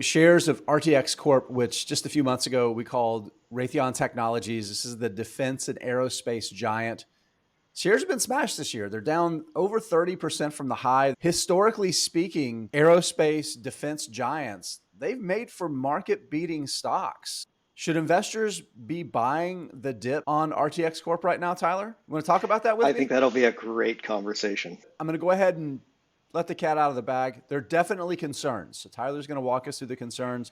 Shares of RTX Corp, which just a few months ago we called Raytheon Technologies. This is the defense and aerospace giant. Shares have been smashed this year. They're down over 30% from the high. Historically speaking, aerospace defense giants, they've made for market beating stocks. Should investors be buying the dip on RTX Corp right now, Tyler? You want to talk about that with I me? think that'll be a great conversation. I'm going to go ahead and let the cat out of the bag. There are definitely concerns. So Tyler's going to walk us through the concerns.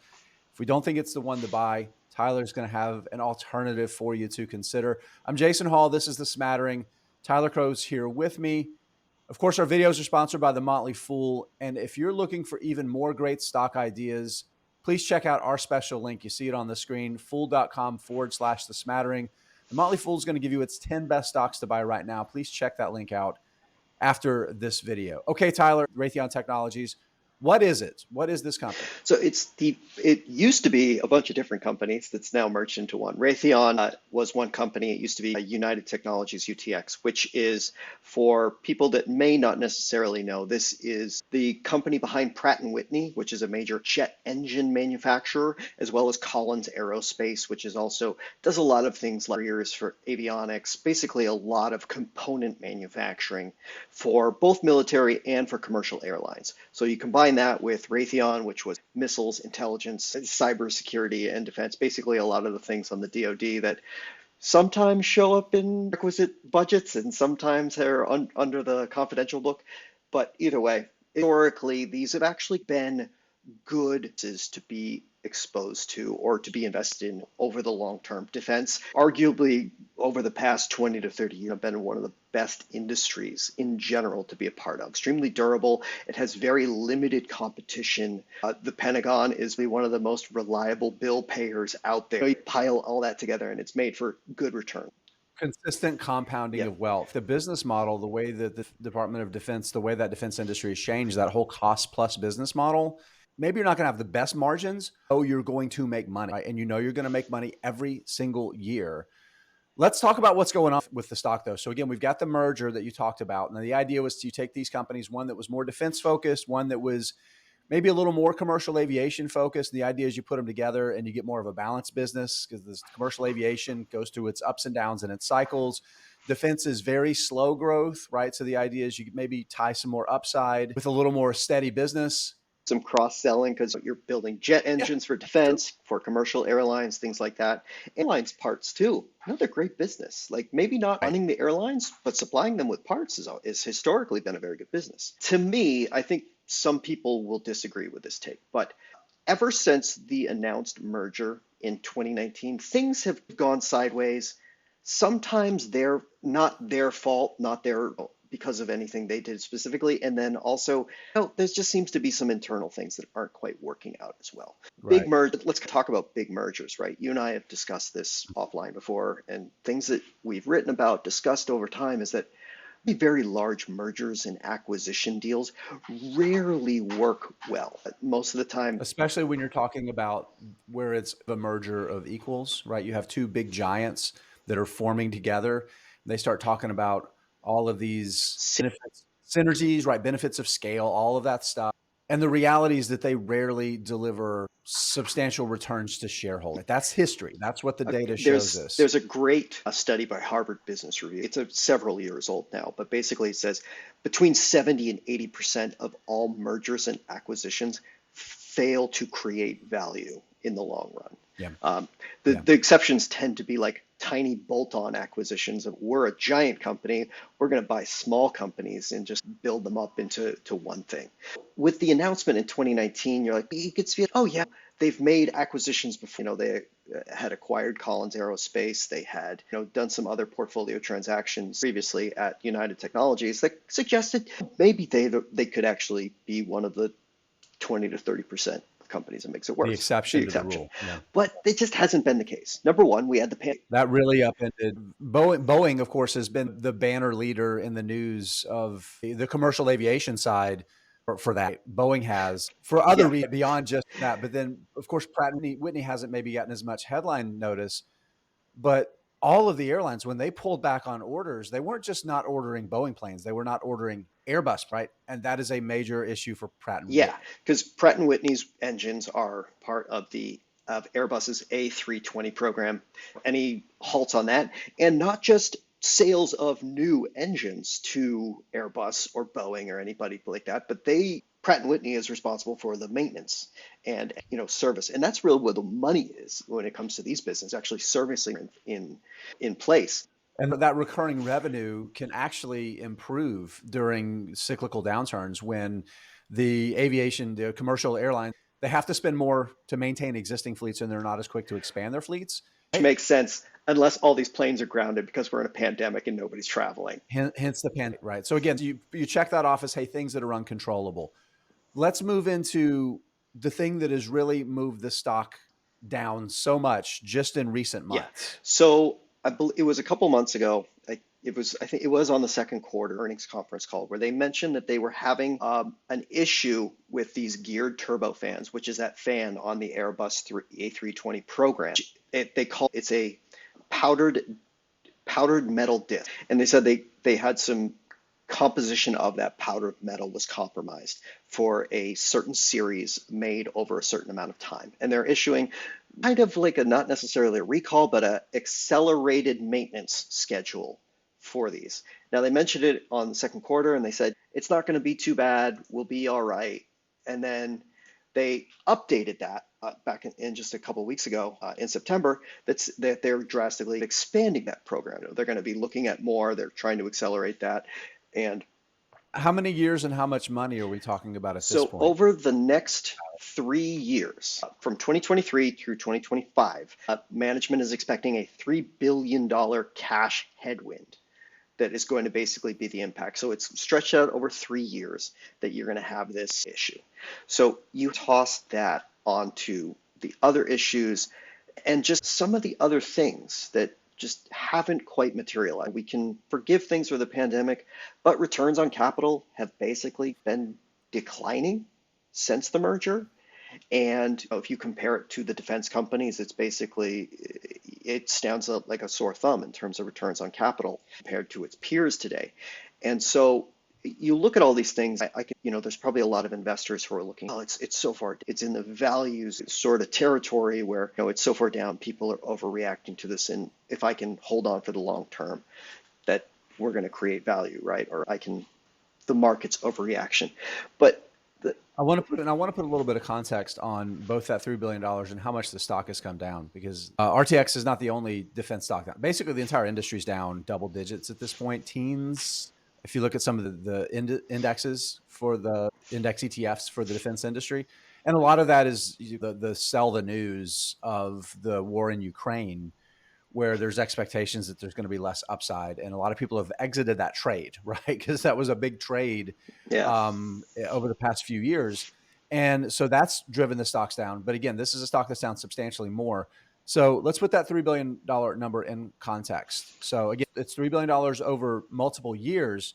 If we don't think it's the one to buy, Tyler's going to have an alternative for you to consider. I'm Jason Hall. This is The Smattering. Tyler Crow's here with me. Of course, our videos are sponsored by The Motley Fool. And if you're looking for even more great stock ideas, please check out our special link. You see it on the screen, fool.com/The Smattering. The Motley Fool is going to give you its 10 best stocks to buy right now. Please check that link out after this video. Okay, Tyler, Raytheon Technologies. What is it? What is this company? So it used to be a bunch of different companies that's now merged into one. Raytheon was one company. It used to be United Technologies UTX, which is, for people that may not necessarily know, this is the company behind Pratt& Whitney, which is a major jet engine manufacturer, as well as Collins Aerospace, which is also does a lot of things like carriers for avionics, basically a lot of component manufacturing for both military and for commercial airlines. So you combine that with Raytheon, which was missiles, intelligence, cybersecurity, and defense, basically a lot of the things on the DoD that sometimes show up in requisite budgets and sometimes are under the confidential book. But either way, historically, these have actually been good to be exposed to or to be invested in over the long term. Defense, arguably over the past 20 to 30 years, have been one of the best industries in general to be a part of. Extremely durable. It has very limited competition. The Pentagon is one of the most reliable bill payers out there. You pile all that together and it's made for good return. Consistent compounding Yeah. of wealth. The business model, the way that the Department of Defense, the way that defense industry has changed, that whole cost plus business model, maybe you're not going to have the best margins. Oh, you're going to make money, right? And you know you're going to make money every single year. Let's talk about what's going on with the stock, though. So again, we've got the merger that you talked about. And the idea was to take these companies, one that was more defense focused, one that was maybe a little more commercial aviation focused. The idea is you put them together and you get more of a balanced business because this commercial aviation goes through its ups and downs and its cycles. Defense is very slow growth, right? So the idea is you could maybe tie some more upside with a little more steady business. Some cross-selling because you're building jet engines for defense, for commercial airlines, things like that. Airlines parts too, another great business. Like maybe not running the airlines, but supplying them with parts is historically been a very good business. To me, I think some people will disagree with this take, but ever since the announced merger in 2019, things have gone sideways. Sometimes they're not their fault, not their because of anything they did specifically. And then also, there just seems to be some internal things that aren't quite working out as well. Right. Big merge, let's talk about big mergers, right? You and I have discussed this offline before, and things that we've written about, discussed over time is that very large mergers and acquisition deals rarely work well. Most of the time, Especially when you're talking about where it's a merger of equals, right? You have two big giants that are forming together. They start talking about all of these benefits, synergies, right? Benefits of scale, all of that stuff. And the reality is that they rarely deliver substantial returns to shareholders. That's history. That's what the data shows us. There's a great study by Harvard Business Review. It's several years old now, but basically it says between 70 and 80% of all mergers and acquisitions fail to create value in the long run. Yeah. The exceptions tend to be like tiny bolt-on acquisitions of we're a giant company, we're going to buy small companies and just build them up into one thing. With the announcement in 2019, you're like, you could see, oh yeah, they've made acquisitions before. They had acquired Collins Aerospace. They had done some other portfolio transactions previously at United Technologies that suggested maybe they could actually be one of the 20 to 30% companies that makes it worse. The exception to the rule. Yeah. But it just hasn't been the case. Number one, we had the pandemic. That really upended. Boeing, of course, has been the banner leader in the news of the commercial aviation side for that. Boeing has for other reasons beyond just that. But then, of course, Pratt & Whitney hasn't maybe gotten as much headline notice. But all of the airlines, when they pulled back on orders, they weren't just not ordering Boeing planes, they were not ordering Airbus, right? And that is a major issue for Pratt and Yeah, Whitney. because Pratt and Whitney's engines are part of the of Airbus's A320 program. Any halts on that, and not just sales of new engines to Airbus or Boeing or anybody like that, but they Pratt and Whitney is responsible for the maintenance and service, and that's really where the money is when it comes to these businesses, actually servicing in place. And that recurring revenue can actually improve during cyclical downturns when the aviation, the commercial airlines, they have to spend more to maintain existing fleets and they're not as quick to expand their fleets. Which Right? makes sense unless all these planes are grounded because we're in a pandemic and nobody's traveling. Hence the pandemic, right? So again, you check that off as, hey, things that are uncontrollable. Let's move into the thing that has really moved the stock down so much just in recent Yeah. months. So it was a couple months ago. I think it was on the second quarter earnings conference call where they mentioned that they were having an issue with these geared turbofans, which is that fan on the Airbus A320 program. They call it's a powdered metal disc, and they said they had some composition of that powdered metal was compromised for a certain series made over a certain amount of time. And they're issuing kind of like a not necessarily a recall, but a accelerated maintenance schedule for these. Now they mentioned it on the second quarter and they said it's not going to be too bad, we'll be all right. And then they updated that back in just a couple of weeks ago in September. That they're drastically expanding that program. They're going to be looking at more. They're trying to accelerate that, and How many years and how much money are we talking about at this so point? over the next 3 years, from 2023 through 2025, management is expecting a $3 billion cash headwind that is going to basically be the impact. So it's stretched out over 3 years that you're going to have this issue. So you toss that onto the other issues and just some of the other things that just haven't quite materialized. We can forgive things for the pandemic, but returns on capital have basically been declining since the merger. And if you compare it to the defense companies, it's basically, it stands up like a sore thumb in terms of returns on capital compared to its peers today. And so you look at all these things, I can, there's probably a lot of investors who are looking, oh, it's so far, it's in the values sort of territory where, it's so far down, people are overreacting to this. And if I can hold on for the long term, that we're going to create value, right? Or the market's overreaction. But I want to put a little bit of context on both that $3 billion and how much the stock has come down because RTX is not the only defense stock down. Basically, the entire industry is down double digits at this point, teens. If you look at some of the indexes for the index ETFs for the defense industry, and a lot of that is the sell the news of the war in Ukraine where there's expectations that there's going to be less upside. And a lot of people have exited that trade, right? Because that was a big trade yeah, over the past few years. And so that's driven the stocks down. But again, this is a stock that's down substantially more. So let's put that $3 billion number in context. So again, it's $3 billion over multiple years,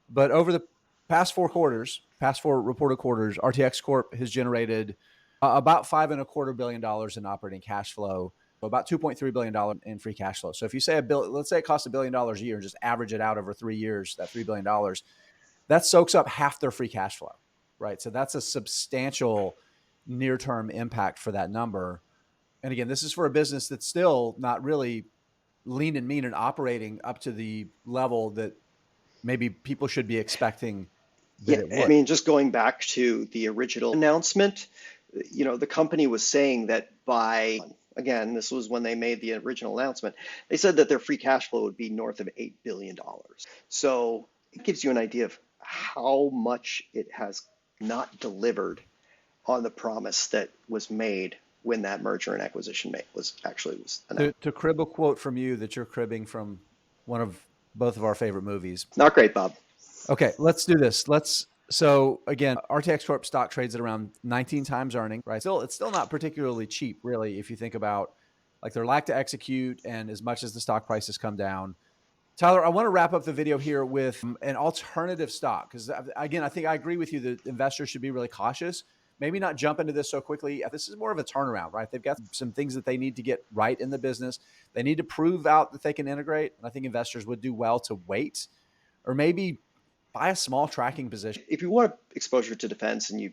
but over the past four reported quarters, RTX Corp has generated about $5.25 billion in operating cash flow, about $2.3 billion in free cash flow. So if you say let's say it costs $1 billion a year and just average it out over 3 years, that $3 billion, that soaks up half their free cash flow, right? So that's a substantial near-term impact for that number. And again, this is for a business that's still not really lean and mean and operating up to the level that maybe people should be expecting that yeah. it I would. mean, just going back to the original announcement, the company was saying that again, this was when they made the original announcement, they said that their free cash flow would be north of $8 billion. So it gives you an idea of how much it has not delivered on the promise that was made when that merger and acquisition was announced. To crib a quote from you that you're cribbing from one of both of our favorite movies. Not great, Bob. Okay, let's do this. So again, RTX Corp stock trades at around 19 times earning, right? It's still not particularly cheap, really, if you think about like their lack to execute and as much as the stock prices come down. Tyler, I want to wrap up the video here with an alternative stock because again, I think I agree with you that investors should be really cautious. maybe not jump into this so quickly. This is more of a turnaround, right? They've got some things that they need to get right in the business. They need to prove out that they can integrate. And I think investors would do well to wait or maybe buy a small tracking position. If you want exposure to defense and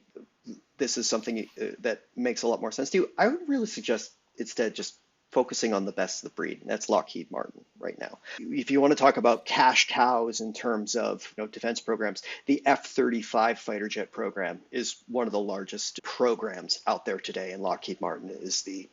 this is something that makes a lot more sense to you, I would really suggest instead just focusing on the best of the breed, and that's Lockheed Martin right now. If you want to talk about cash cows in terms of defense programs, the F-35 fighter jet program is one of the largest programs out there today, and Lockheed Martin is the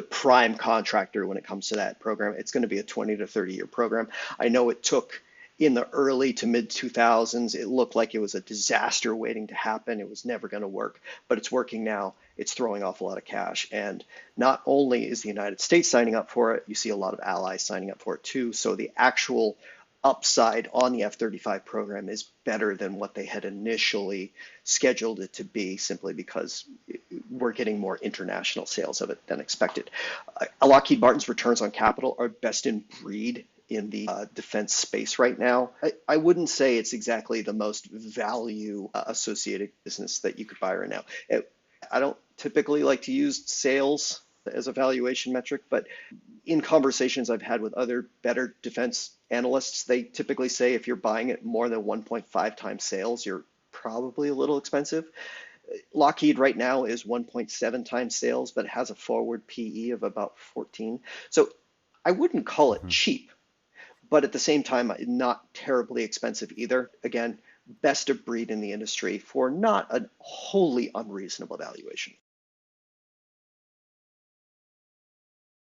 prime contractor when it comes to that program. It's going to be a 20 to 30 year program. I know it took in the early to mid 2000s, it looked like it was a disaster waiting to happen. It was never going to work, but it's working now. It's throwing off a lot of cash. And not only is the United States signing up for it, you see a lot of allies signing up for it too. So the actual upside on the F-35 program is better than what they had initially scheduled it to be, simply because we're getting more international sales of it than expected. Lockheed Martin's returns on capital are best in breed in the defense space right now. I wouldn't say it's exactly the most value associated business that you could buy right now. I don't typically like to use sales as a valuation metric, but in conversations I've had with other better defense analysts, they typically say if you're buying it more than 1.5 times sales, you're probably a little expensive. Lockheed right now is 1.7 times sales, but it has a forward PE of about 14. So I wouldn't call it cheap, but at the same time, not terribly expensive either. Again, best of breed in the industry for not a wholly unreasonable valuation.